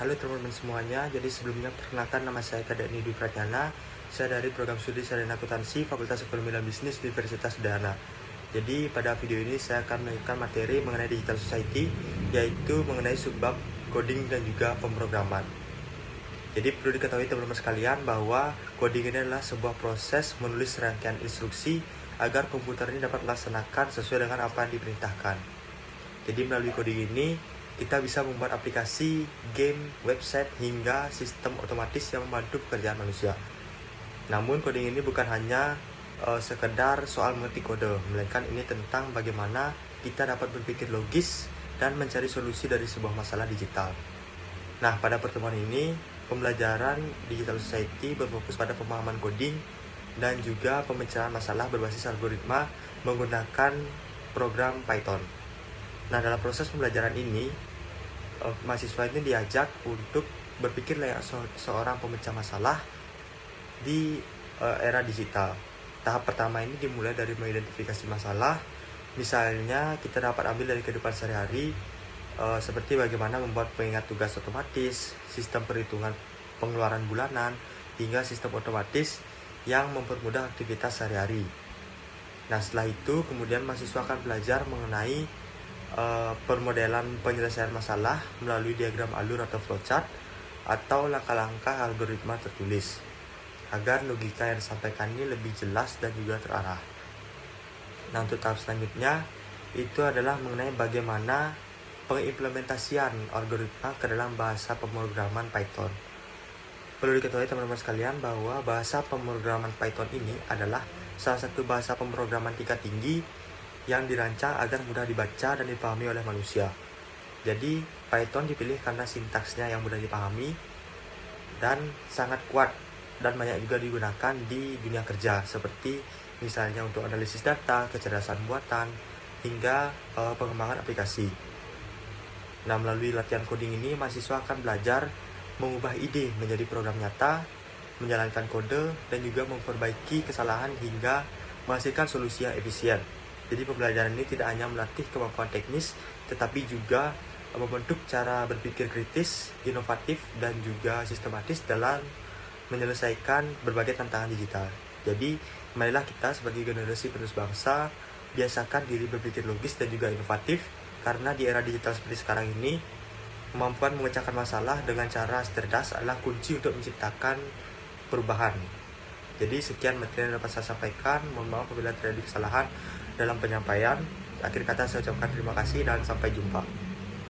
Halo teman-teman semuanya, jadi sebelumnya perkenalkan nama saya Kadani Dwi Pratnyana. Saya dari program studi Sarjana Akuntansi Fakultas Ekonomi dan Bisnis Universitas Udayana. Jadi pada video ini saya akan melanjutkan materi mengenai Digital Society, yaitu mengenai subbab coding dan juga pemrograman. Jadi perlu diketahui teman-teman sekalian bahwa coding ini adalah sebuah proses menulis rangkaian instruksi agar komputer ini dapat melaksanakan sesuai dengan apa yang diperintahkan. Jadi melalui coding ini kita bisa membuat aplikasi, game, website, hingga sistem otomatis yang membantu pekerjaan manusia. Namun coding ini bukan hanya sekedar soal mengerti kode, melainkan ini tentang bagaimana kita dapat berpikir logis dan mencari solusi dari sebuah masalah digital. Nah, pada pertemuan ini, pembelajaran Digital Society berfokus pada pemahaman coding dan juga pemecahan masalah berbasis algoritma menggunakan program Python. Nah, dalam proses pembelajaran ini, mahasiswa ini diajak untuk berpikir layaknya seorang pemecah masalah di era digital. Tahap pertama ini dimulai dari mengidentifikasi masalah. Misalnya, kita dapat ambil dari kehidupan sehari-hari, seperti bagaimana membuat pengingat tugas otomatis, sistem perhitungan pengeluaran bulanan, hingga sistem otomatis yang mempermudah aktivitas sehari-hari. Nah, setelah itu kemudian mahasiswa akan belajar mengenai permodelan penyelesaian masalah melalui diagram alur atau flowchart atau langkah-langkah algoritma tertulis agar logika yang disampaikan ini lebih jelas dan juga terarah. Nah, untuk tahap selanjutnya itu adalah mengenai bagaimana pengimplementasian algoritma ke dalam bahasa pemrograman Python. Perlu diketahui teman-teman sekalian bahwa bahasa pemrograman Python ini adalah salah satu bahasa pemrograman tingkat tinggi yang dirancang agar mudah dibaca dan dipahami oleh manusia. Jadi, Python dipilih karena sintaksnya yang mudah dipahami dan sangat kuat dan banyak juga digunakan di dunia kerja, seperti misalnya untuk analisis data, kecerdasan buatan, hingga pengembangan aplikasi. Nah, melalui latihan coding ini, mahasiswa akan belajar mengubah ide menjadi program nyata, menjalankan kode, dan juga memperbaiki kesalahan hingga menghasilkan solusi yang efisien. Jadi pembelajaran ini tidak hanya melatih kemampuan teknis, tetapi juga membentuk cara berpikir kritis, inovatif, dan juga sistematis dalam menyelesaikan berbagai tantangan digital. Jadi, marilah kita sebagai generasi penerus bangsa, biasakan diri berpikir logis dan juga inovatif, karena di era digital seperti sekarang ini, kemampuan memecahkan masalah dengan cara cerdas adalah kunci untuk menciptakan perubahan. Jadi sekian materi yang dapat saya sampaikan. Mohon maaf apabila terjadi kesalahan dalam penyampaian. Akhir kata saya ucapkan terima kasih dan sampai jumpa.